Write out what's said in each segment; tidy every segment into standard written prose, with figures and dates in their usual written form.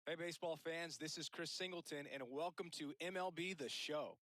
Hey, baseball fans, this is Chris Singleton, and welcome to MLB The Show.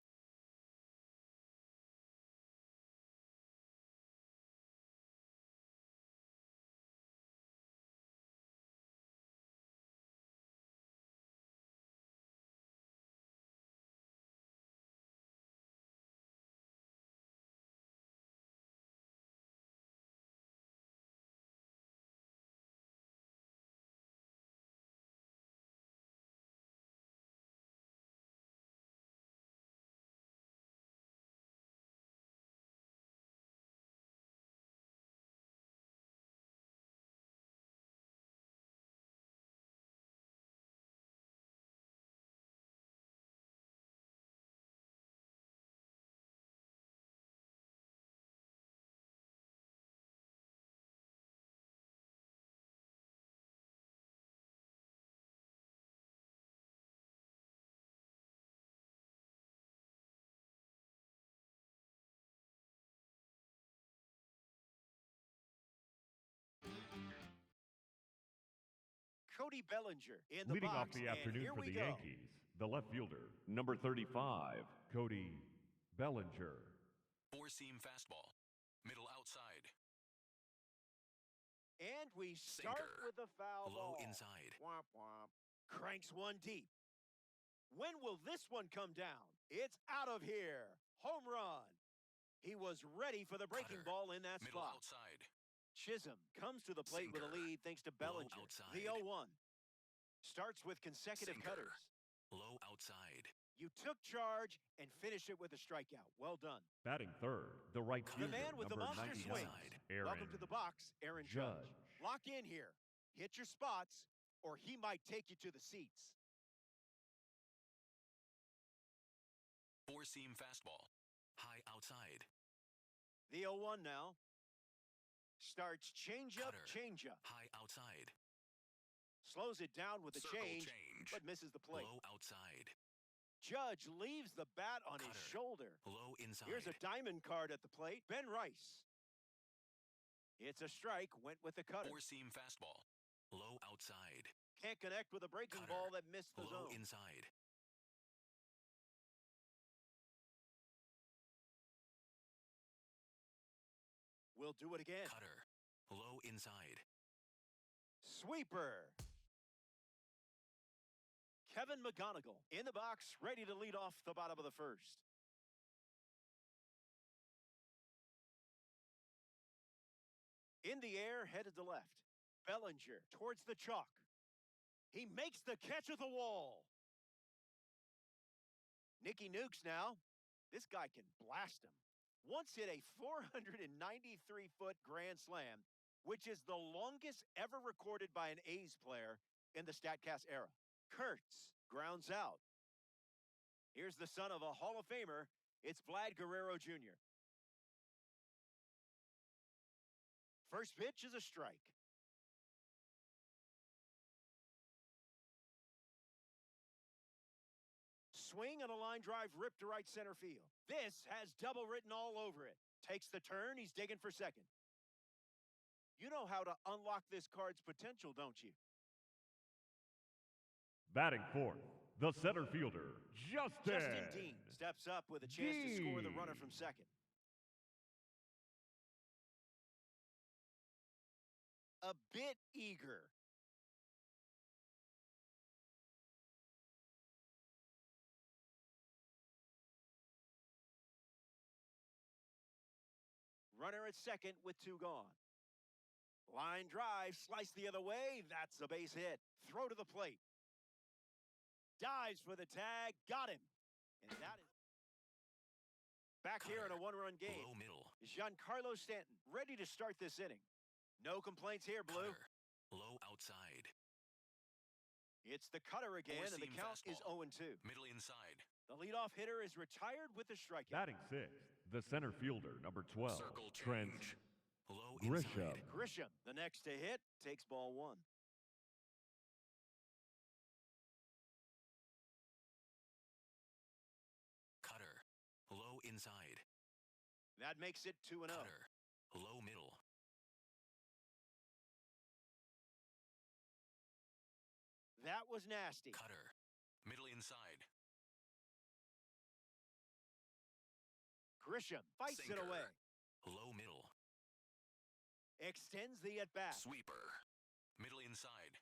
Cody Bellinger in the Leading box, off the and afternoon here for we the go. Yankees, the left fielder, number 35, Cody Bellinger. Four-seam fastball, middle outside. And we start Sinker. with a foul Low ball. inside. Womp womp. Cranks one deep. When will this one come down? It's out of here. Home run. He was ready for the breaking Cutter. ball in that Middle spot. outside. Chisholm comes to the plate with a Sinker. lead thanks to Low Bellinger. outside. The 0-1. Starts with consecutive Sinker. cutters. Low outside. You took charge and finished it with a strikeout. Well done. Batting third, the right The fielder, Man with the number monster 99, swings. Aaron Welcome to the box, Aaron Judge. Lock in here. Hit your spots, or he might take you to the seats. Four-seam fastball, high outside. The 0-1 now. Starts change-up, Cutter. change-up. High outside. Slows it down with a Circle change, but misses the plate. Low outside. Judge leaves the bat on his Cutter. shoulder. Low inside. Here's a diamond card at the plate. Ben Rice. It's a strike. Went with the cutter. Four-seam fastball, low outside. Can't connect with a breaking Cutter. ball that missed the Low zone. inside. We'll do it again. Cutter. Low inside. Sweeper. Kevin McGonigal in the box, ready to lead off the bottom of the first. In the air, headed to left. Bellinger towards the chalk. He makes the catch at the wall. Nicky Nukes now. This guy can blast him. Once hit a 493-foot grand slam, which is the longest ever recorded by an A's player in the StatCast era. Kurtz grounds out. Here's the son of a Hall of Famer. It's Vlad Guerrero Jr. First pitch is a strike. Swing and a line drive ripped to right center field. This has double written all over it. Takes the turn. He's digging for second. You know how to unlock this card's potential, don't you? Batting fourth, the center fielder, Justin Dean steps up with a chance to score the runner from second. A bit eager. Runner at second with two gone. Line drive, slice the other way. That's a base hit. Throw to the plate. Dives for the tag. Got him. And that is back Cutter. here in a one-run game. Low middle. Giancarlo Stanton ready to start this inning. No complaints here, Blue. Cutter. Low outside. It's the cutter again, and the Four-seam count is fastball. 0-2. Middle inside. The leadoff hitter is retired with a strikeout. Batting sixth, the center fielder, number 12, Circle Trent change. Low Grisham. inside. Grisham, the next to hit, takes ball one. Cutter. Low inside. That makes it 2-0. Cutter. Low middle. That was nasty. Cutter. Middle inside. Grisham fights it Sinker. away. Low middle. Extends the at-bat. Sweeper. Middle inside.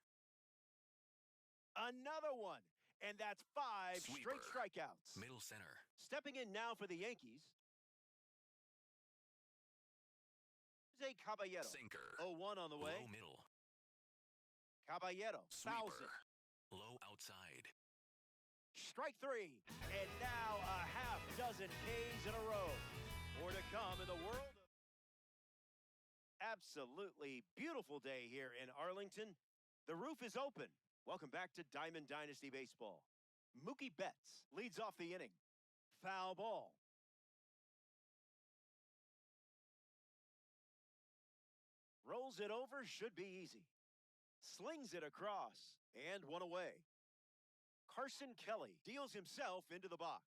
Another one. And that's 5 straight Sweeper. strikeouts. Middle center. Stepping in now for the Yankees, Jose Caballero. Sinker. 0-1 on the way. Low middle. Caballero fouls Sweeper. it. Low outside. Strike 3. And now a half dozen Ks in a row. More to come in the world. Absolutely beautiful day here in Arlington. The roof is open. Welcome back to Diamond Dynasty Baseball. Mookie Betts leads off the inning. Foul ball. Rolls it over, should be easy. Slings it across, and one away. Carson Kelly deals himself into the box.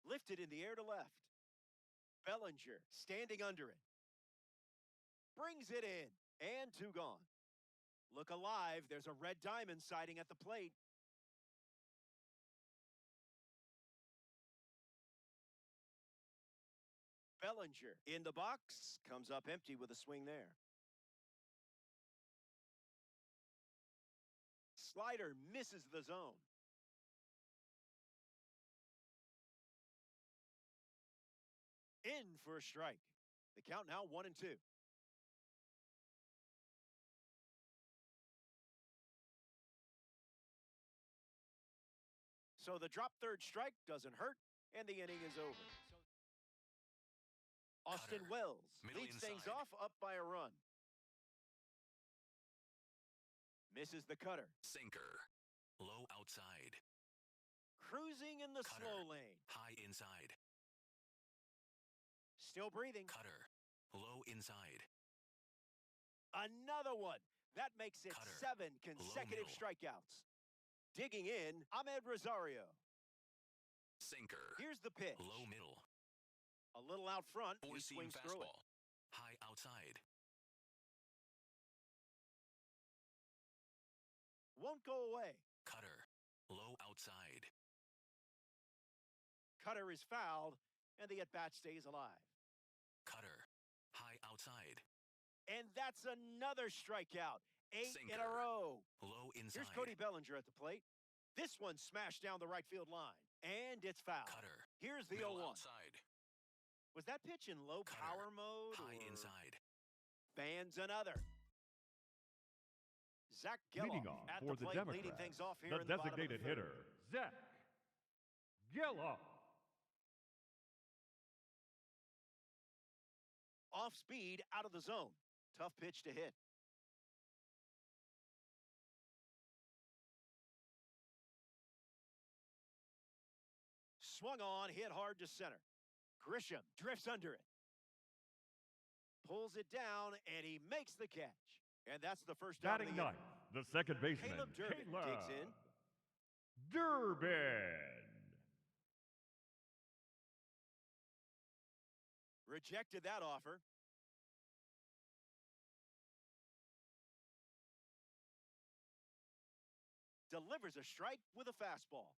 Lifted in the air to left. Bellinger standing under it. Brings it in, and 2 gone. Look alive, there's a red diamond sighting at the plate. Bellinger in the box, comes up empty with a swing there. Slider misses the zone. In for a strike. The count now 1-2. So the drop third strike doesn't hurt, and the inning is over. Austin Cutter. Wells Middle leads things inside. off up by a run. Misses the cutter. Sinker. Low outside. Cruising in the Cutter. slow lane. High inside. Still breathing. Cutter. Low inside. Another one. That makes it Cutter. 7 consecutive middle. strikeouts. Digging in, Ahmed Rosario. Sinker. Here's the pitch. Low middle. A little out front. He Four-seam swings through it. fastball. High outside. Won't go away. Cutter. Low outside. Cutter is fouled, and the at-bat stays alive. Cutter. High outside. And that's another strikeout. 8 in a Sinker. row. Low inside. Here's Cody Bellinger at the plate. This one smashed down the right field line, and it's fouled. Cutter. Here's the Middle 0-1. outside. Was that pitch in low Cutter. power mode? High or inside. Fans another. Zach Leading Geloff off at for the the plate, leading Democrats, things off here the in the bottom of the designated third. hitter, Zach Geloff. Off speed, out of the zone. Tough pitch to hit. Swung on, hit hard to center. Grisham drifts under it. Pulls it down, and he makes the catch. And that's the first out of Batting the ninth, the second baseman, Caleb Durbin digs in. Durbin. Rejected that offer. Delivers a strike with a fastball.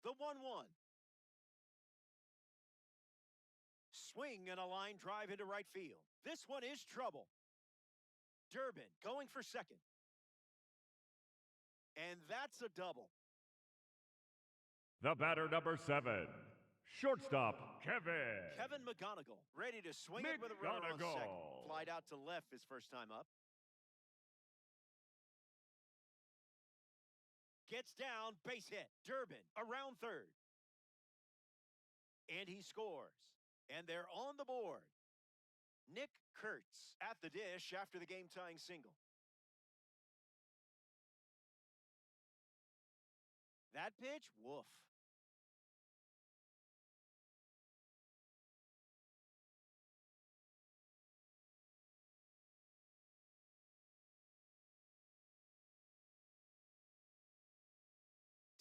The 1-1. Swing and a line drive into right field. This one is trouble. Durbin going for second. And that's a double. The batter number 7, shortstop, Kevin. Kevin McGonigal ready to swing it with a runner on second. McGonigal. Flied out to left his first time up. Gets down, base hit. Durbin around third. And he scores. And they're on the board. Nick Kurtz at the dish after the game-tying single. That pitch, woof.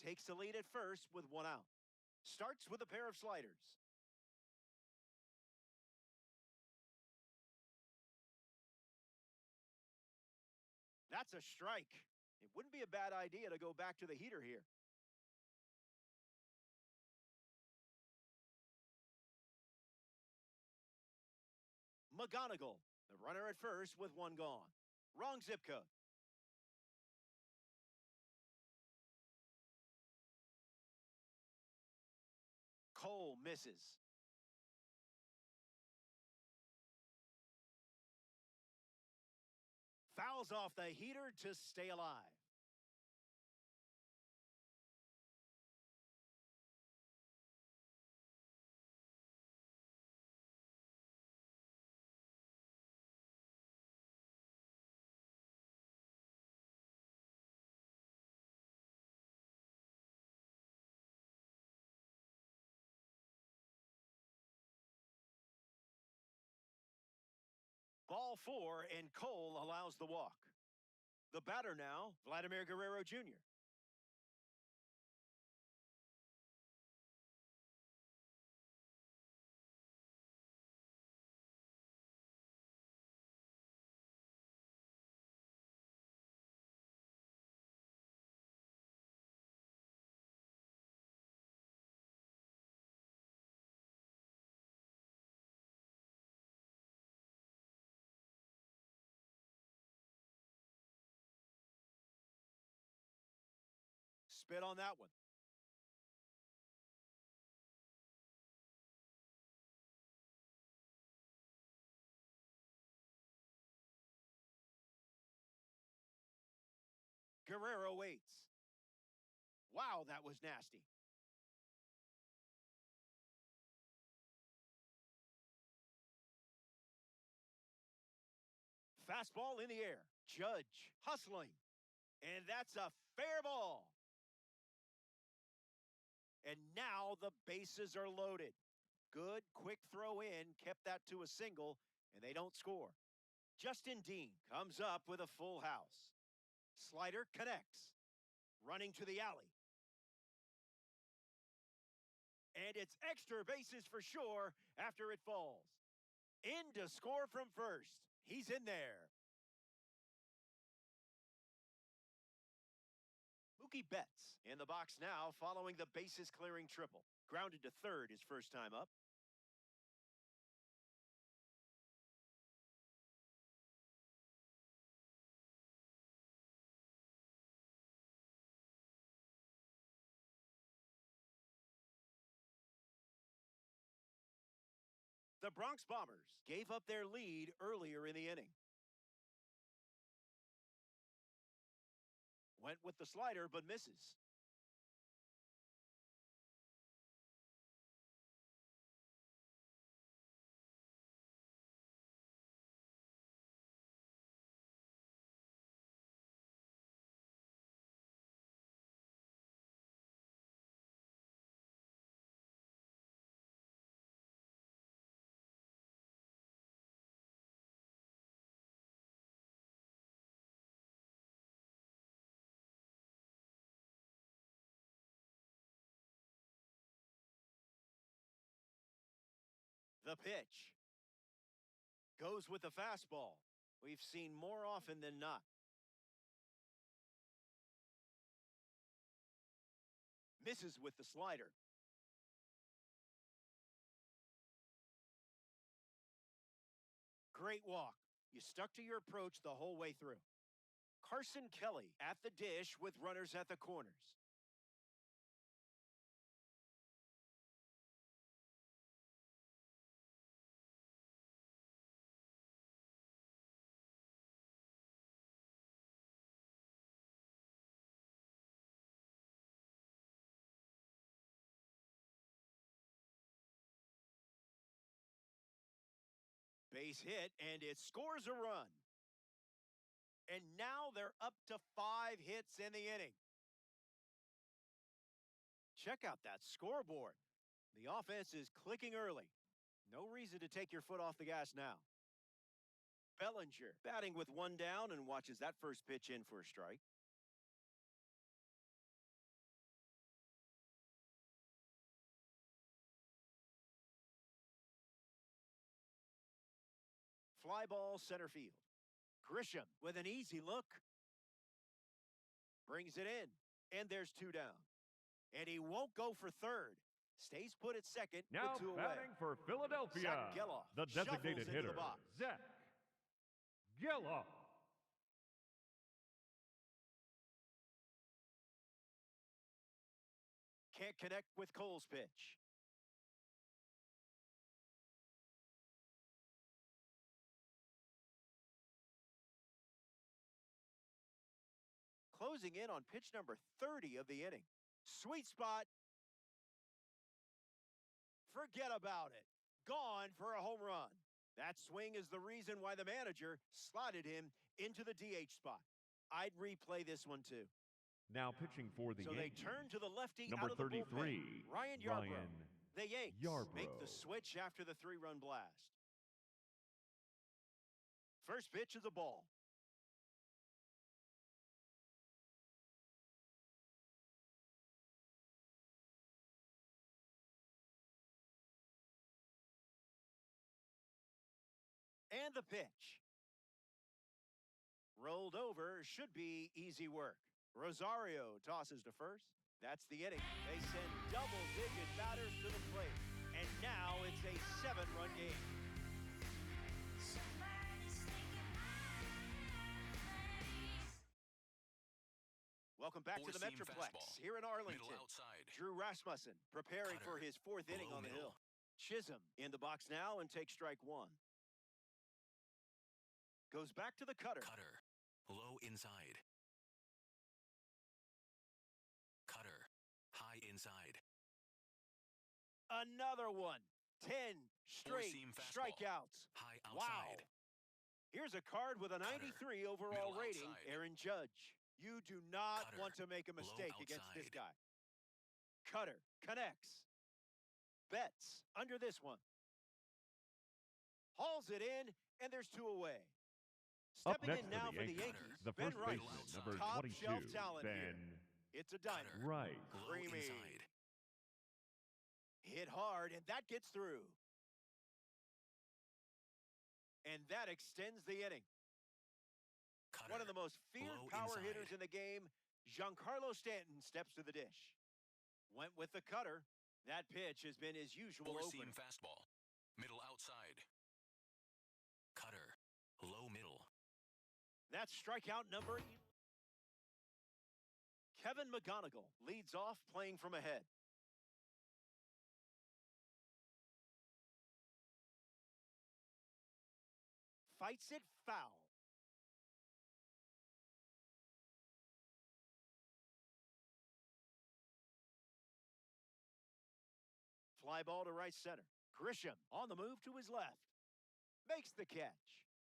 Takes the lead at first with one out. Starts with a pair of sliders. That's a strike. It wouldn't be a bad idea to go back to the heater here. McGonigal, the runner at first with one gone. Wrong zip code. Cole misses. Fouls off the heater to stay alive. Ball 4, and Cole allows the walk. The batter now, Vladimir Guerrero Jr. Spit on that one. Guerrero waits. Wow, that was nasty. Fastball in the air. Judge hustling. And that's a fair ball. And now the bases are loaded. Good, quick throw in, kept that to a single, and they don't score. Justin Dean comes up with a full house. Slider connects. Running to the alley. And it's extra bases for sure after it falls. In to score from first. He's in there. Mookie Betts in the box now following the bases clearing triple. Grounded to third his first time up. The Bronx Bombers gave up their lead earlier in the inning. Went with the slider but misses. The pitch. Goes with the fastball. We've seen more often than not. Misses with the slider. Great walk. You stuck to your approach the whole way through. Carson Kelly at the dish with runners at the corners. Base hit, and it scores a run. And now they're up to 5 hits in the inning. Check out that scoreboard. The offense is clicking early. No reason to take your foot off the gas now. Bellinger batting with 1 down and watches that first pitch in for a strike. Fly ball center field. Grisham with an easy look. Brings it in. And there's 2 down. And he won't go for third. Stays put at second Now with 2 away. batting for Philadelphia, Zach Geloff the designated shuffles into hitter, the box. Zach Geloff. Can't connect with Cole's pitch. Closing in on pitch number 30 of the inning. Sweet spot. Forget about it. Gone for a home run. That swing is the reason why the manager slotted him into the DH spot. I'd replay this one too. Now pitching for the So Yankees, they turn to the lefty number out of the 33, bullpen, Ryan Yarbrough. The Yanks make the Yarbrough. switch after the 3-run blast. First pitch is a ball. And the pitch. Rolled over, should be easy work. Rosario tosses to first. That's the inning. They send double-digit batters to the plate. And now it's a 7-run game. Welcome back to the Four-seam Metroplex fastball. here in Arlington. Middle outside. Drew Rasmussen preparing for Cutter. his 4th inning Low on the middle. hill. Chisholm in the box now and takes strike 1. Goes back to the cutter. Cutter. Low inside. Cutter. High inside. Another one. 10 straight Four-seam fastball. strikeouts. High Wow. outside. Here's a card with a 93 overall Middle rating, outside. Aaron Judge. You do not Cutter. want to make a Low mistake against this outside. guy. Cutter connects. Betts under this one. Hauls it in, and there's 2 away. Up Stepping next in for now the for the Yankees, Yankees, the Ben first Wright. baseman, number Top 22, shelf talent Ben here. It's a diner. Cutter. Wright. Low Creamy. inside. Hit hard, and that gets through. And that extends the inning. Cutter. One of the most feared Low power inside. hitters in the game, Giancarlo Stanton steps to the dish. Went with the cutter. That pitch has been his usual Four-seam opener. fastball. Middle outside. Cutter. Low middle. That's strikeout number 8. Kevin McGonigal leads off playing from ahead. Fights it foul. Fly ball to right center. Grisham on the move to his left. Makes the catch.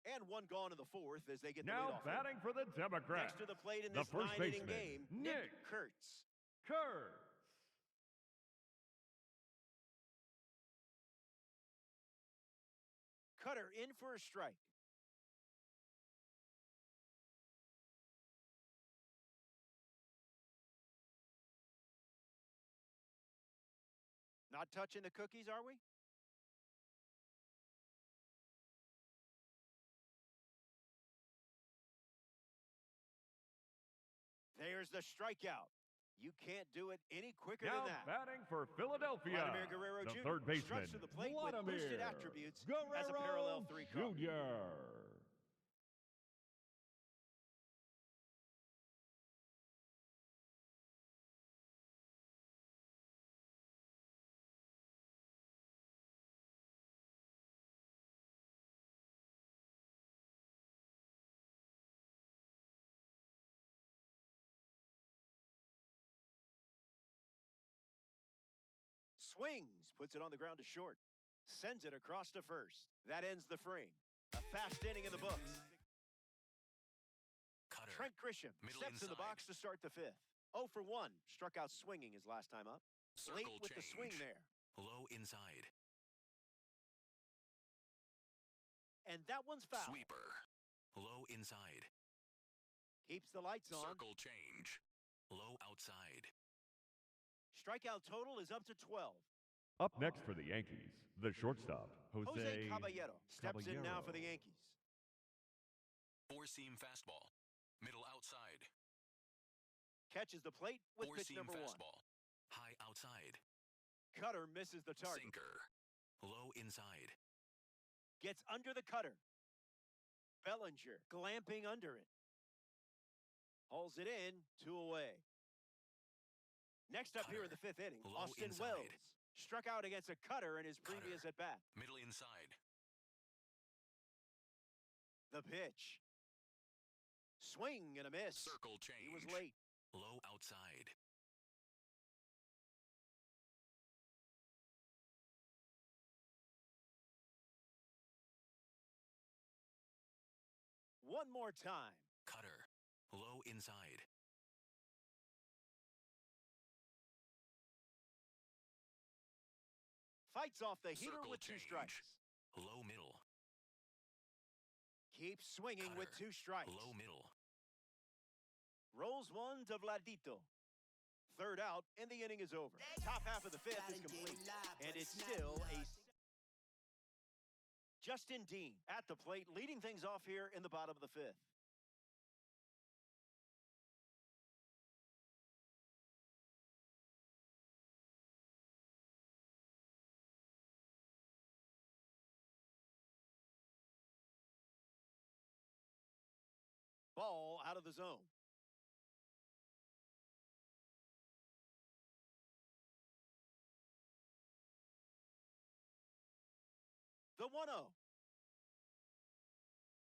And 1 gone in the 4th as they get the lead Now off. batting for the Democrats, Next to the plate in the this first 9-inning baseman, game, Nick Kurtz. Kurtz. Cutter in for a strike. Not touching the cookies, are we? There's the strikeout. You can't do it any quicker Now than that. batting for Philadelphia, Vladimir Guerrero the Jr. third baseman, struts to the plate with Vladimir boosted attributes Guerrero as a parallel 3 call. Jr. Swings, puts it on the ground to short. Sends it across to first. That ends the frame. A fast inning in the books. Cutter. Trent Grisham Middle steps in the inside. box to start the fifth. 0 for 1. Struck out swinging his last time up. Late Circle with the swing change. there. Low inside. And that one's foul. Sweeper. Low inside. Keeps the lights on. Circle change. Low outside. Strikeout total is up to 12. Up next for the Yankees, the shortstop, Jose Caballero steps in now for the Yankees. Four-seam fastball. Middle outside. Catches the plate with pitch Four-seam number 1. fastball. High outside. Cutter misses the target. Sinker. Low inside. Gets under the cutter. Bellinger glamping under it. Hauls it in, 2 away. Next up here in the 5th inning, Low Austin inside. Wells struck out against a cutter in his previous at-bat. Middle inside. The pitch. Swing and a miss. Circle change. He was late. Low outside. One more time. Cutter. Low inside. Fights off the heater Circle with 2 change. strikes. Low middle. Keeps swinging with Cutter. 2 strikes. Low middle. Rolls one to Vladito. Third out, and the inning is over. Top half of the 5th is complete, and it's still a... Justin Dean at the plate, leading things off here in the bottom of the 5th. Ball out of the zone. The 1-0.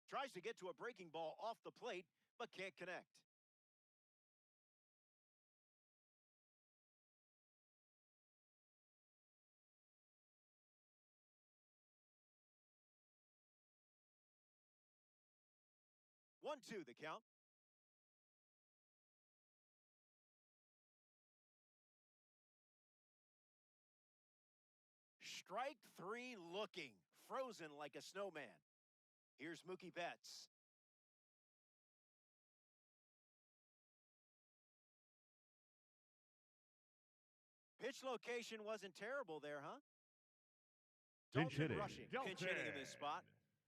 Tries to get to a breaking ball off the plate, but can't connect. One, two, the count. Strike 3 looking, frozen like a snowman. Here's Mookie Betts. Pitch location wasn't terrible there, huh? Pinch Dalton hitting. rushing, pinch hitting in this spot.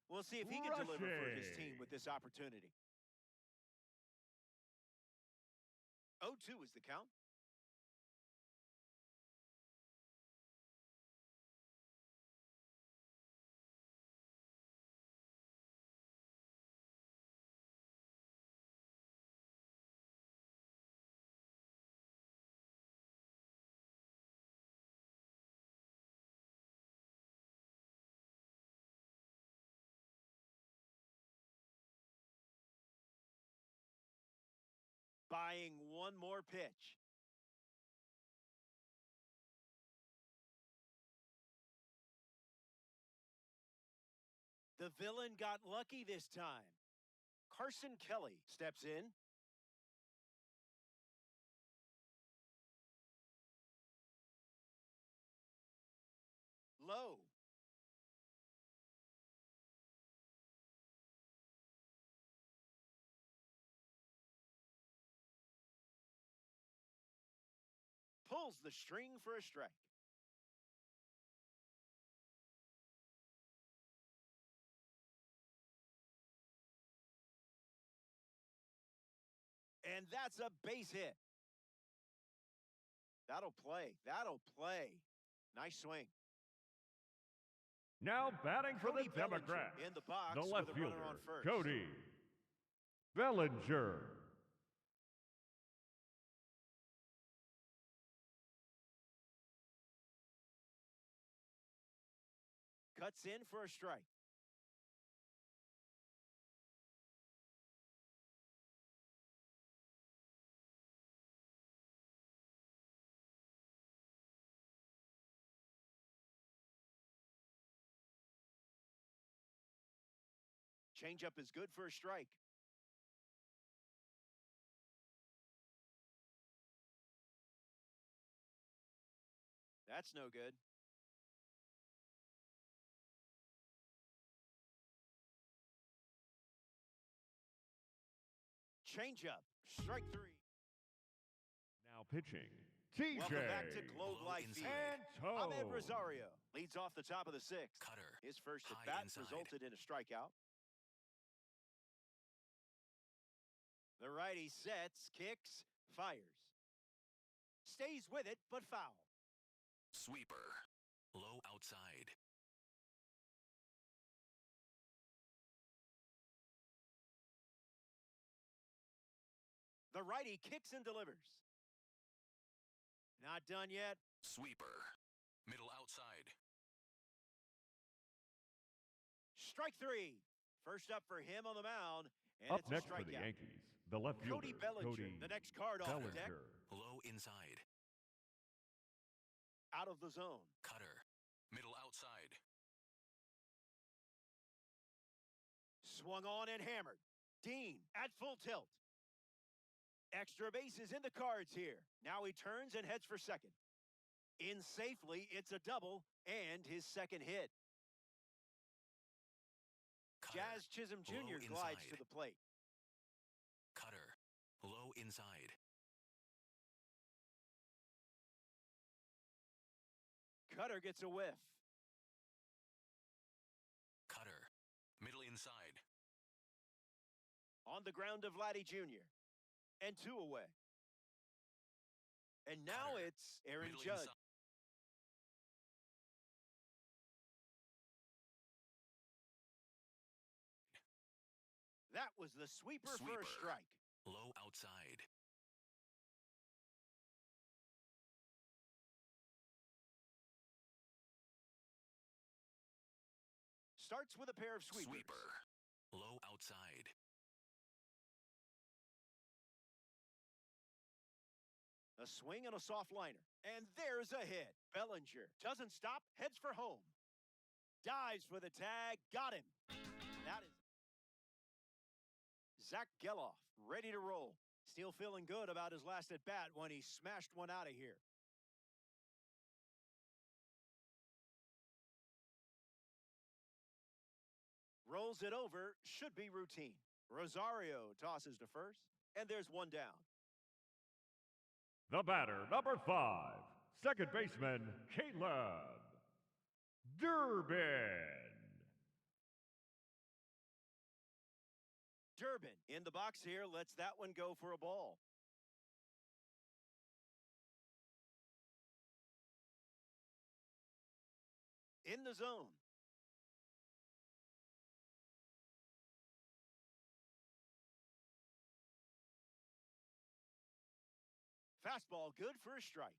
We'll see if he can deliver for his team with this opportunity. 0-2 is the count. Buying one more pitch. The villain got lucky this time. Carson Kelly steps in. Low. Pulls the string for a strike. And that's a base hit. That'll play. That'll play. Nice swing. Now batting for the Cody Bellinger Democrats, in the box the with left a fielder, runner on first. Cody Bellinger. Cuts in for a strike. Changeup is good for a strike. That's no good. Changeup, strike 3. Now pitching, TJ Welcome back to Globe Low Life Field. inside. Ahmed Rosario leads off the top of the 6th. Cutter. His first at High bat inside. resulted in a strikeout. The righty sets, kicks, fires. Stays with it, but foul. Sweeper. Low outside. The righty kicks and delivers. Not done yet. Sweeper. Middle outside. Strike 3. First up for him on the mound, and Up it's next a for strikeout. the Yankees, the left fielder, Cody Bellinger, the next card off the deck, Bellinger. Low inside. out of the zone. Cutter. Middle outside. Swung on and hammered. Dean at full tilt. Extra bases in the cards here. Now he turns and heads for second. In safely, it's a double and his second hit. Cutter. Jazz Chisholm Jr. Low glides inside. to the plate. Cutter. Low inside. Cutter gets a whiff. Cutter. Middle inside. On the ground of Vladdy Jr. And 2 away. And now Cutter. it's Aaron Middle Judge. inside. That was the sweeper for a Sweeper. strike. Low outside. Starts with a pair of sweepers. Sweeper. Low outside. A swing and a soft liner. And there's a hit. Bellinger doesn't stop, heads for home. Dives for the tag, got him. That is Zach Geloff, ready to roll. Still feeling good about his last at bat when he smashed one out of here. Rolls it over, should be routine. Rosario tosses to first, and there's one down. The batter, number 5, second baseman, Caleb Durbin. Durbin in the box here, lets that one go for a ball. In the zone. Fastball good for a strike.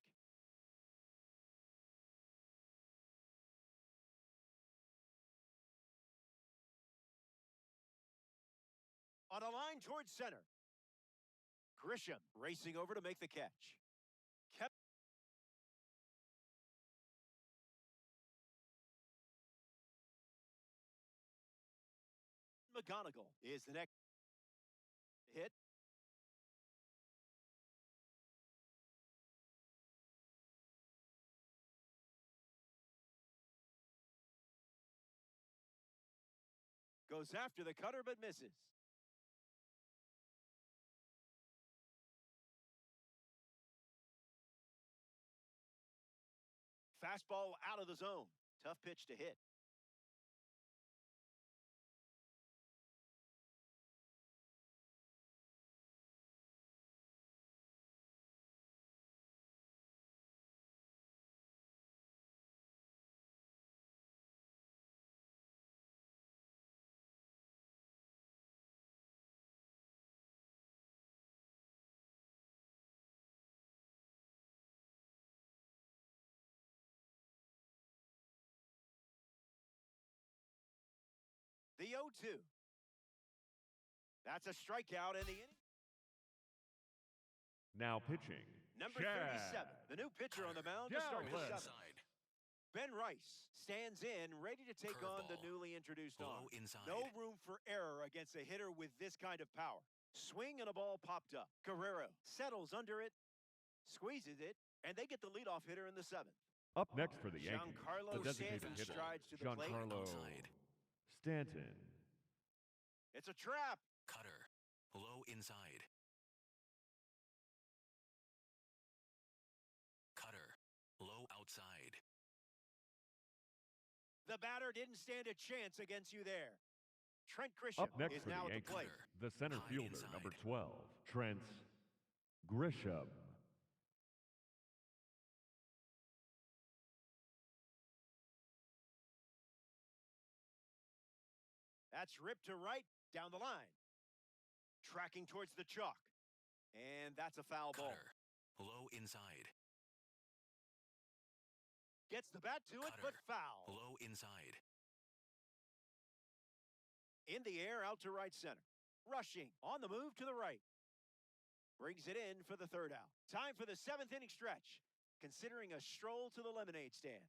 On a line towards center. Grisham racing over to make the catch. Kept McGonigal is the next hit. Goes after the cutter but misses. Fastball out of the zone. Tough pitch to hit. The 0-2. That's a strikeout in the inning. Now pitching, Number Chad 37, the new pitcher on the mound to start the Dallas. 7th. Inside. Ben Rice stands in, ready to take on the Curveball. newly introduced Low arm. inside. No room for error against a hitter with this kind of power. Swing and a ball popped up. Guerrero settles under it, squeezes it, and they get the leadoff hitter in the 7th. Up next for the Yankees, Giancarlo the designated Stanton hitter, strides to the plate. Giancarlo Outside. Stanton. It's a trap. Cutter. Low inside. Cutter. Low outside. The batter didn't stand a chance against you there. Trent Grisham Up next is for now the at the Yankees, plate. the center High fielder, inside. number 12, Trent Grisham. That's ripped to right, down the line. Tracking towards the chalk. And that's a foul ball. Cutter. Low inside. Gets the bat to it, but Cutter. foul. Low inside. In the air, out to right center. Rushing, on the move to the right. Brings it in for the 3rd out. Time for the 7th inning stretch, considering a stroll to the lemonade stand.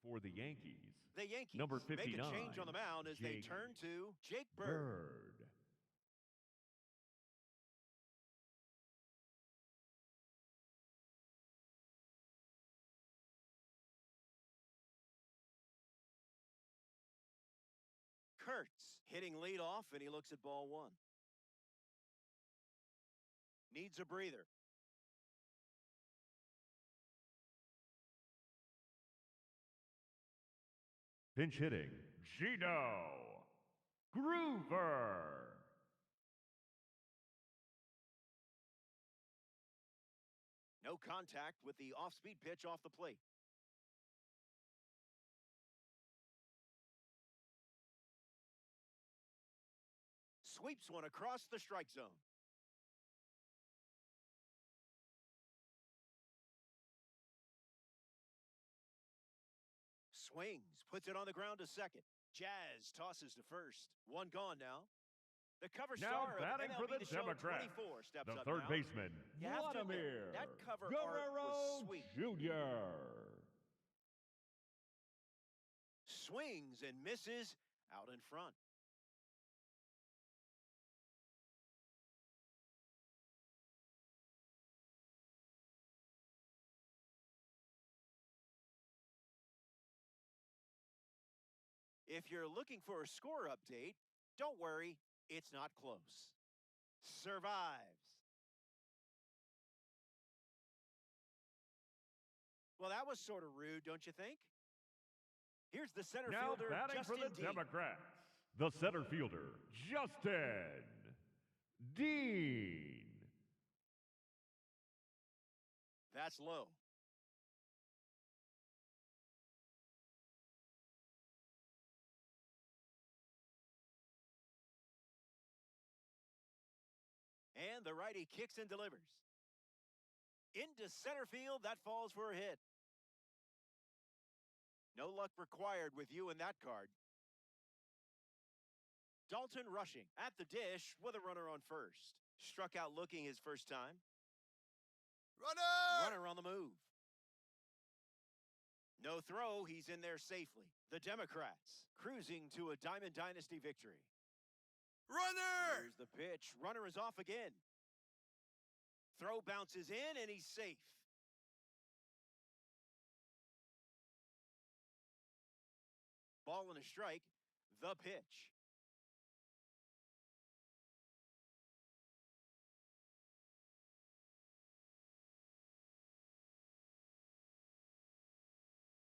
For the Yankees, The Yankees number make 59, a change on the mound as they Jake turn to Jake Bird. Bird. Kurtz hitting leadoff, and he looks at ball 1. Needs a breather. Pinch hitting, Gino Groover. No contact with the off-speed pitch off the plate. Sweeps one across the strike zone. Swings, puts it on the ground to second. Jazz tosses to first. One gone now. The cover Now star of batting for MLB the The Show Democrats, 24 steps the up third now. baseman, You have to admit, Vladimir that cover art was Guerrero sweet. Jr. Swings and misses out in front. If you're looking for a score update, don't worry, it's not close. Survives. Well, that was sort of rude, don't you think? Here's the center Now fielder, batting Justin for the Dean. Democrats, the center fielder, Justin Dean. That's low. And the righty kicks and delivers. Into center field, that falls for a hit. No luck required with you in that card. Dalton rushing at the dish with a runner on first. Struck out looking his first time. Runner on the move. No throw, he's in there safely. The Democrats cruising to a Diamond Dynasty victory. Here's the pitch. Runner is off again. Throw bounces in, and he's safe. Ball and a strike. The pitch.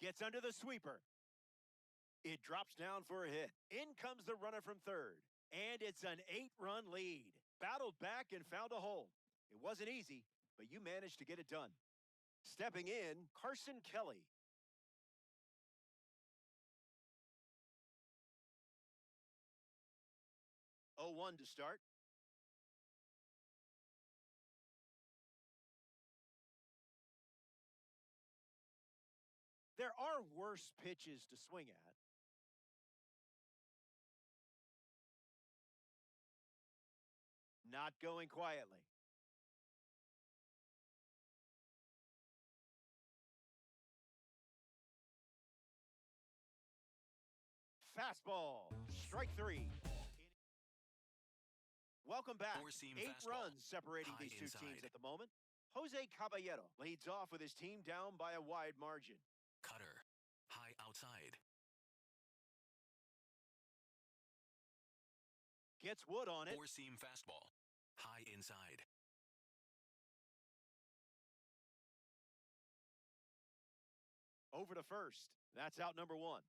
Gets under the sweeper. It drops down for a hit. In comes the runner from third. And it's an 8-run lead. Battled back and found a hole. It wasn't easy, but you managed to get it done. Stepping in, Carson Kelly. Oh, 0-1 to start. There are worse pitches to swing at. Not going quietly. Fastball. Strike three. Welcome back. Four-seam 8 fastball. runs separating High these two teams inside. at the moment. Jose Caballero leads off with his team down by a wide margin. Cutter. High outside. Gets wood on it. Four-seam fastball. High inside. Over to first. That's out number 1.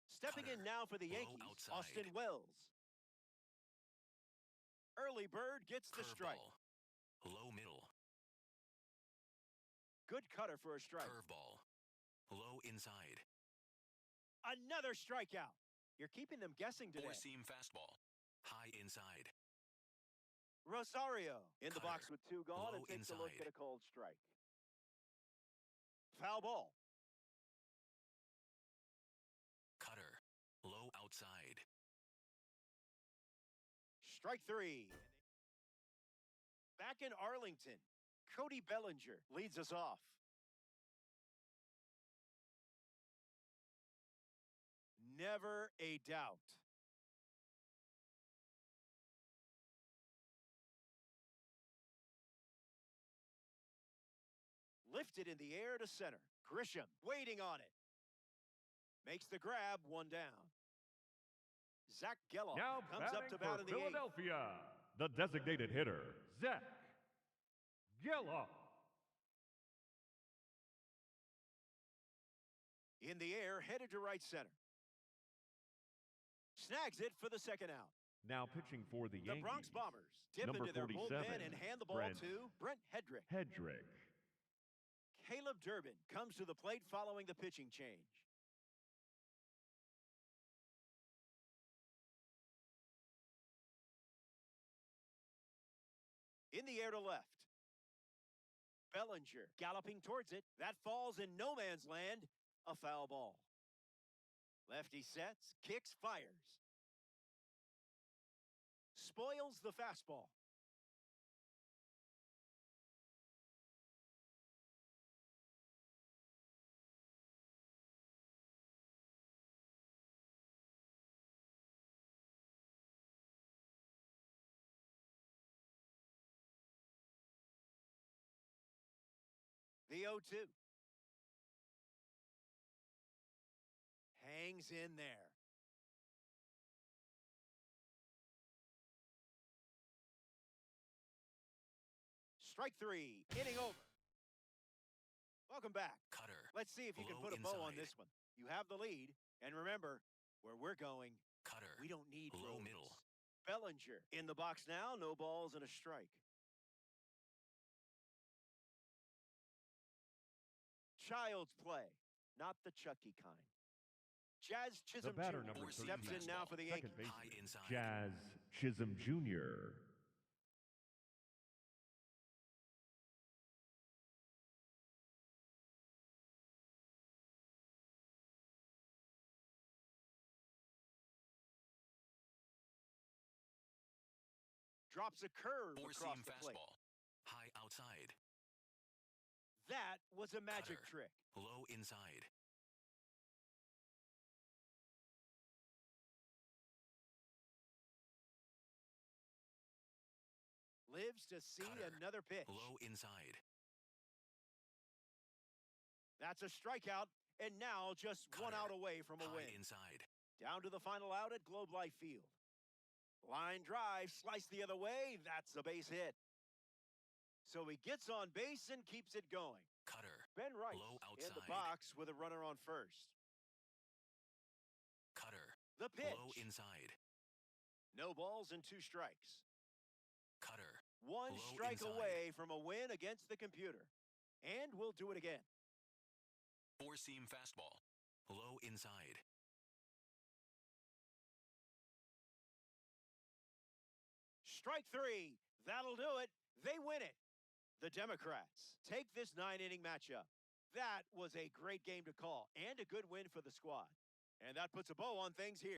Stepping in Cutter. now for the Low Yankees, outside. Austin Wells. Early bird gets the strike. Curveball. Low middle. Good cutter for a strike. Curveball. Low inside. Another strikeout. You're keeping them guessing today. Four-seam fastball. High inside. Rosario in the box Cutter. with 2 gone and Low takes a look inside. at a called strike. Foul ball. Cutter. Low outside. Strike 3. Back in Arlington, Cody Bellinger leads us off. Never a doubt. Lifted in the air to center. Grisham waiting on it. Makes the grab, 1 down. Zach Geloff Now comes up to bat for in the 8th. Philadelphia, the designated hitter, Zach Geloff. In the air, headed to right center. Snags it for the 2nd out. Now pitching for the The Yankees, Bronx Bombers dip number into their 47, bullpen and hand the ball Brent to Brent Hedrick. Hedrick. Caleb Durbin comes to the plate following the pitching change. In the air to left. Bellinger galloping towards it. That falls in no man's land. A foul ball. Lefty sets, kicks, fires. Spoils the fastball. The 0-2. Hangs in there. Strike 3. Inning over. Welcome back. Cutter. Let's see if you can Low put a bow on inside. this one. You have the lead. And remember, where we're going, Cutter. we don't need Low roads. middle. Bellinger in the box now. No balls and a strike. Child's play, not the Chucky kind. Jazz The Chisholm batter, Jr. number steps 13, in now for the second Yankees. High baseman, inside. Jazz Chisholm Jr. Drops a curve across Four-seam the plate. fastball. High outside. That was a magic Cutter. trick. Low inside. Lives to see Cutter. another pitch. Low inside. That's a strikeout, and now just one Cutter. out away from a High win. inside. Down to the final out at Globe Life Field. Line drive, slice the other way. That's a base hit. So he gets on base and keeps it going. Cutter. Ben Rice Low in the outside. box with a runner on first. Cutter. The pitch. Low inside. No balls and 2 strikes. Cutter. One Low strike inside. away from a win against the computer. And we'll do it again. Four-seam fastball. Low inside. Strike 3. That'll do it. They win it. The Democrats take this 9-inning matchup. That was a great game to call and a good win for the squad. And that puts a bow on things here.